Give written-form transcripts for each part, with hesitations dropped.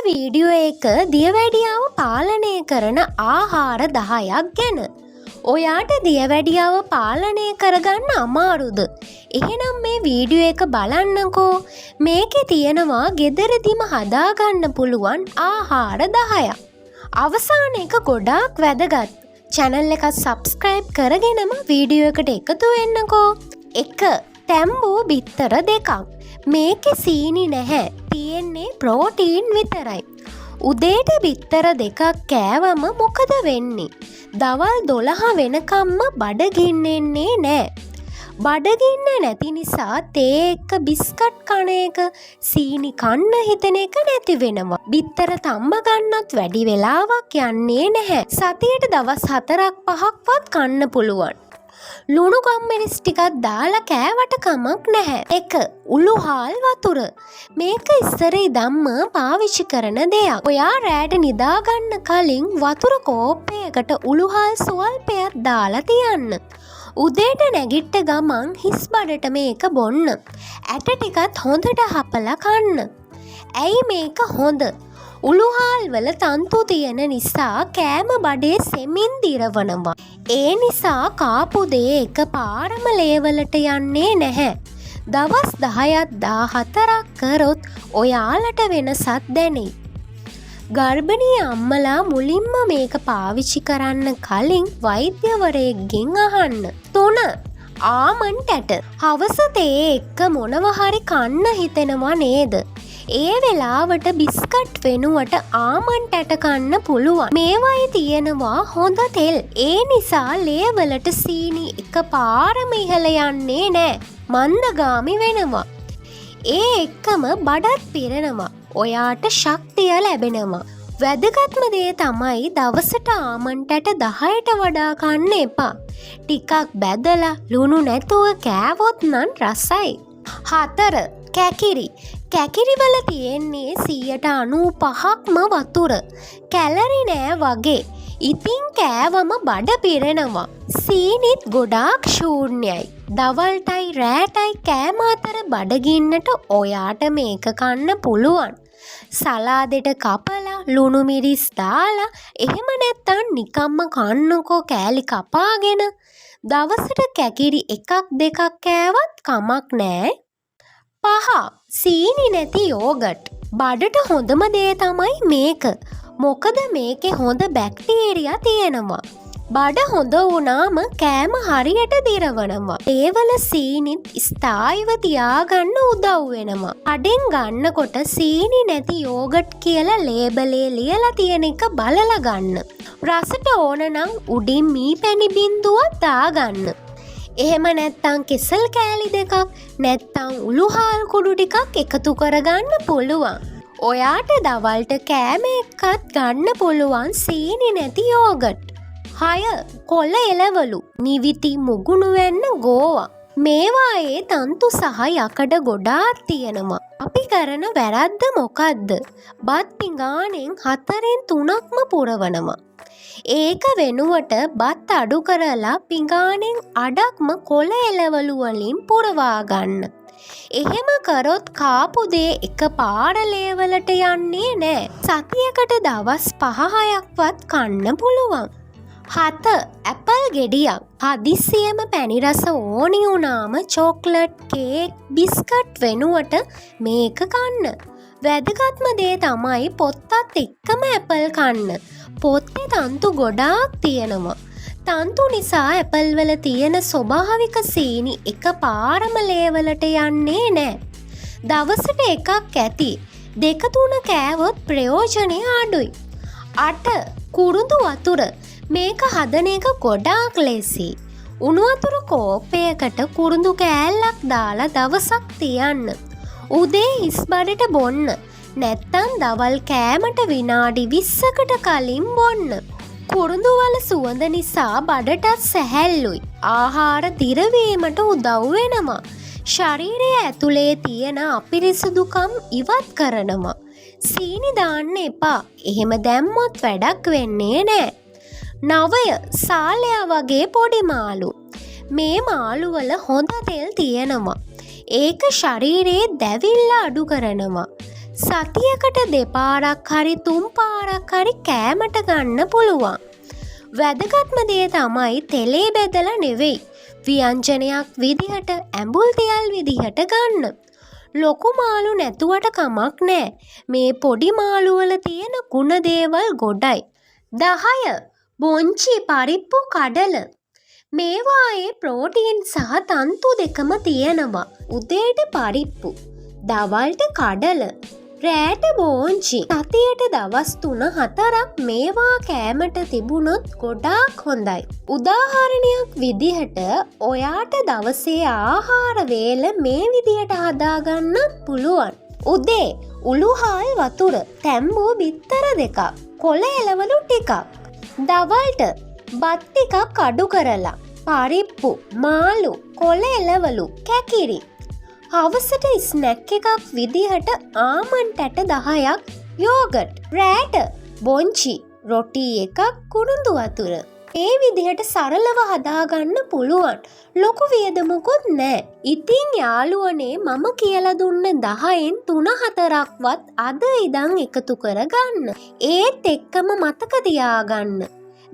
Video එක දියවැඩියාව පාලනය කරන ආහාර 10ක් ගැන. ඔයාට දියවැඩියාව පාලනය කරගන්න අමාරුද? එහෙනම් මේ වීඩියෝ එක බලන්නකෝ. මේකේ තියෙනවා ගෙදරදිම හදාගන්න පුළුවන් ආහාර 10ක්. අවසාන එක ගොඩාක් වැදගත්. channel එක subscribe කරගෙනම වීඩියෝ එකට එකතු වෙන්නකෝ. 1. තැම්බූ බිත්තර 2ක්. මේකේ සීනි නැහැ. තියෙන්නේ ප්‍රෝටීන් විතරයි. උදේට බිත්තර 2ක් කෑවම මොකද වෙන්නේ? දවල් 12 වෙනකම්ම බඩගින්න එන්නේ නැහැ. බඩගින්න නැති නිසා තේ එක්ක බිස්කට් කන එක, සීනි කන්න හිතන එක නැති වෙනවා. බිත්තර තම්බ ගන්නත් වැඩි වෙලාවක් යන්නේ නැහැ. සතියට දවස් 4-5ක්වත් කන්න පුළුවන්. ලුණු ගම්මිරිස් ටිකක් දාලා කෑවට කමක් නැහැ. 1. උළුහාල් වතුර. මේක ඉස්සර ඉදම්ම පාවිච්චි කරන දෙයක්. ඔයා රෑට නිදාගන්න කලින් වතුර කෝප්පයකට උළුහාල් සුවල්පයක් දාලා තියන්න. උදේට නැගිට්ට ගමන් හිස් බඩට මේක බොන්න. ඇට ටිකත් හොඳට හපලා කන්න. ඇයි මේක හොඳ? උළුහාල් වල තන්තු තියෙන නිසා කෑම බඩේ සෙමින් දිරවනවා. ඒ නිසා කාපු දේ එකපාරම ලේවලට යන්නේ නැහැ. දවස් 10-14ක් කරොත් ඔයාලට වෙනසක් දැනෙයි. ගර්භණී අම්මලා මුලින්ම මේක පාවිච්චි කරන්න කලින් වෛද්‍යවරයෙක්ගෙන් අහන්න. 3. ආමන්ඩ් ඇට. හවස තේ එක්ක මොනවා හරි කන්න හිතෙනවා නේද? ඒ වෙලාවට බිස්කට් වෙනුවට ආමන්ඩ් ඇට කන්න පුළුවන්. මේවයි තියෙනවා හොඳ තෙල්. ඒ නිසා ලේවලට සීනි එකපාරම ඉහළ යන්නේ නැහැ. මන්දගාමි වෙනවා. ඒ එක්කම බඩත් පිරෙනවා. ඔයාට ශක්තිය ලැබෙනවා. වැදගත්ම දේ තමයි දවසට ආමන්ඩ් ඇට 10ට වඩා කන්න එපා. ටිකක් බැදලා ලුණු නැතුව කෑවොත් නම් රසයි. 4. කැකිරි. කැකිරි වල තියෙන්නේ 95%ක්ම වතුර. කැලරි නෑ වගේ. ඉතින් කෑවම බඩ පිරෙනවා. සීනිත් ගොඩාක් ශූන්‍යයි. දවල්ටයි රෑටයි කෑම අතර බඩගින්නට ඔයාට මේක කන්න පුළුවන්. සලාදෙට කපලා ලුණු මිරිස් දාලා, එහෙම නැත්තම් නිකම්ම කන්නකෝ කෑලි කපාගෙන. දවසට කැකිරි 1-2ක් කෑවත් කමක් නෑ. 5. සීනි නැති යෝගට්. බඩට හොඳම දේ තමයි මේක. මොකද මේකේ හොඳ බැක්ටීරියා තියෙනවා. බඩ හොඳ වුණාම කෑම හරියට දිරවනවා. ඒවල සීනිත් ස්ථායිව තියාගන්න උදව් වෙනවා. කඩෙන් ගන්නකොට සීනි නැති යෝගට් කියලා ලේබලේ ලියලා තියෙන එක බලලා ගන්න. රසට ඕන නම් උඩින් මී පැණි බින්දුවක් දාගන්න. එහෙම නැත්තම් කෙසල් කෑලි 2ක් නැත්තම් උළුහාල් කුඩු ටිකක් එකතු කරගන්න පුළුවන්. ඔයාට දවල්ට කෑම එක්කත් ගන්න පුළුවන් සීනි නැති යෝගට්. 6. කොළ එළවලු. නිවිති මුගුණු වෙන්න ගෝවා. මේවායේ තන්තු සහ යකඩ ගොඩාක් තියෙනවා. අපි කරන වැරද්ද මොකද්ද? බත් පිඟානෙන් 4-3ක්ම පුරවනවා. ඒක වෙනුවට බත් අඩු කරලා පිඟානෙන් අඩක්ම කොළ එළවලු වලින් පුරවා ගන්න. එහෙම කරොත් කාපු දේ එකපාර ලේවලට යන්නේ නැහැ. සතියකට දවස් 5-6ක්වත් කන්න පුළුවන්. 7. ඇපල් ගෙඩියක්. හදිස්සියෙම පැණි රස ඕනි වුණාම චොක්ලට්, කේක්, බිස්කට් වෙනුවට මේක කන්න. වැදගත්ම දේ තමයි පොත්තත් එක්කම ඇපල් කන්න. පොත්තේ තන්තු ගොඩාක් තියෙනවා. තන්තු නිසා ඇපල් වල තියෙන ස්වභාවික සීනි එකපාරම ලේවලට යන්නේ නැහැ. දවසට එකක් ඇති. 2-3 කෑවොත් ප්‍රයෝජනය අඩුයි. 8. කුරුඳු වතුර. මේක හදන එක ගොඩාක් ලේසි. උණු වතුර කෝප්පයකට කුරුඳු කෑල්ලක් දාලා දවසක් තියන්න. උදේ හිස් බඩට බොන්න. නැත්තම් දවල් කෑමට විනාඩි 20කට කලින් බොන්න. කුරුඳු වල සුවඳ නිසා බඩටත් සැහැල්ලුයි. ආහාර දිරවීමට උදව් වෙනවා. ශරීරය ඇතුලේ තියෙන අපිරිසිදුකම් ඉවත් කරනවා. සීනි දාන්න එපා. එහෙම දැම්මොත් වැඩක් වෙන්නේ නැහැ. 9. සාලයා වගේ පොඩි මාළු. මේ මාළු වල හොඳ තෙල් තියෙනවා. ඒක ශරීරයේ දැවිල්ල අඩු කරනවා. සතියකට දෙපාරක් හරි 3 පාරක් හරි කෑමට ගන්න පුළුවන්. වැදගත්ම දේ තමයි තෙලේ බෙදලා නෙවෙයි. ව්‍යංජනයක් විදිහට ඇඹුල් තියල් විදිහට ගන්න. ලොකු මාළු නැතුවට කමක් නෑ. මේ පොඩි මාළු වල තියෙන ගුණ දේවල් ගොඩයි. 10. බොංචි පරිප්පු කඩල. මේවායේ ප්‍රෝටීන් සහ තන්තු දෙකම තියෙනවා. උදේට පරිප්පු, දවල්ට කඩල, රෑට බෝංචි. සතියට දවස් 3-4ක් මේවා කෑමට තිබුණොත් ගොඩාක් හොඳයි. උදාහරණයක් විදිහට ඔයාට දවසේ ආහාර වේල මේ විදිහට හදාගන්නත් පුළුවන්. උදේ උළුහාල් වතුර, තැම්බූ බිත්තර 2ක්, කොළ එළවලු ටිකක්. දවල්ට බත් ටිකක් අඩු කරලා පරිප්පු, මාළු, කොළ එළවලු, කැකිරි. හවසට ස්නැක් එකක් විදිහට ආමන්ඩ් ඇට 10ක්, යෝගට්. රෑට බොංචි, රොටි එකක්, කුරුඳු වතුර. ඒ විදිහට සරලව හදාගන්න පුළුවන්. ලොකු වියදමකුත් නෑ. ඉතින් යාළුවනේ මම කියලා දුන්න 10න් 3-4ක්වත් අද ඉදන් එකතු කරගන්න. ඒත් එක්කම මතක තියාගන්න.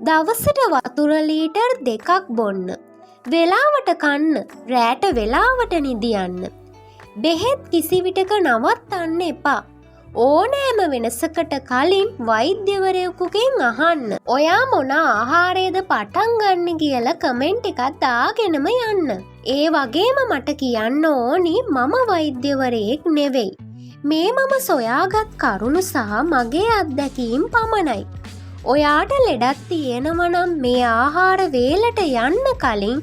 දවසට වතුර ලීටර් 2ක් බොන්න. වෙලාවට කන්න, රෑට වෙලාවට නිදියන්න. බෙහෙත් කිසිවිටක නවත්තන්න එපා. ඕනෑම වෙනසකට කලින් වෛද්‍යවරයෙකුගෙන් අහන්න. ඔයා මොන ආහාරයද පටන් ගන්න කියලා කමෙන්ට් එකක් දාගෙනම යන්න. ඒ වගේම මට කියන්න ඕනි මම වෛද්‍යවරයෙක් නෙවෙයි. මේ මම සොයාගත් කරුණු සහ මගේ අත්දැකීම් පමණයි. ඔයාට ලෙඩක් තියෙනවා නම් මේ ආහාර වේලට යන්න කලින්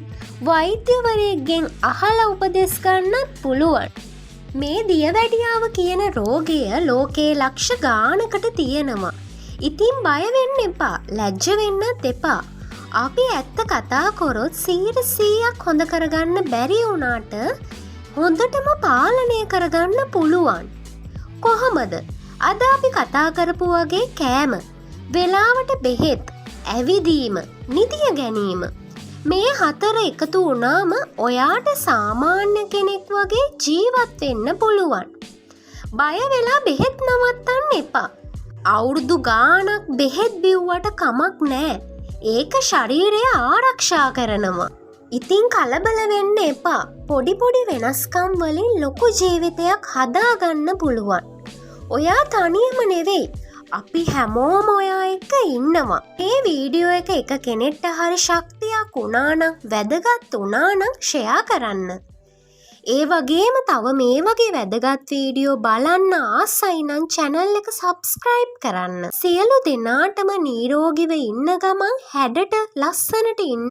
වෛද්‍යවරයෙක්ගෙන් අහලා උපදෙස් ගන්නත් පුළුවන්. මේ දියවැඩියාව කියන රෝගය ලෝකේ ලක්ෂ ගානකට තියෙනවා. ඉතින් බය වෙන්න එපා, ලැජ්ජ වෙන්නත් එපා. අපි ඇත්ත කතා කරොත් 100%ක් හොඳ කරගන්න බැරි වුණාට හොඳටම පාලනය කරගන්න පුළුවන්. කොහොමද? අද අපි කතා කරපු වගේ කෑම, වෙලාවට බෙහෙත්, ඇවිදීම, නිදිය ගැනීම, මේ 4 එකතු වුණාම ඔයාට සාමාන්‍ය කෙනෙක් වගේ ජීවත් වෙන්න පුළුවන්. බය වෙලා බෙහෙත් නවත්තන්න එපා. අවුරුදු ගාණක් බෙහෙත් බිව්වට කමක් නෑ. ඒක ශරීරය ආරක්ෂා කරනවා. ඉතින් කලබල වෙන්න එපා. පොඩි පොඩි වෙනස්කම් වලින් ලොකු ජීවිතයක් හදාගන්න පුළුවන්. ඔයා තනියම නෙවෙයි. අපි හැමෝම ඔයා එක්ක ඉන්නවා. මේ වීඩියෝ එක කෙනෙක්ට හරි ශක්තියක් වුණා නම්, වැදගත් වුණා නම් ෂෙයා කරන්න. ඒ වගේම තව මේ වගේ වැදගත් වීඩියෝ බලන්න ආසයි නම් channel එක subscribe කරන්න. සියලු දෙනාටම නිරෝගීව ඉන්න ගමන් හැඩට ලස්සනට ඉන්න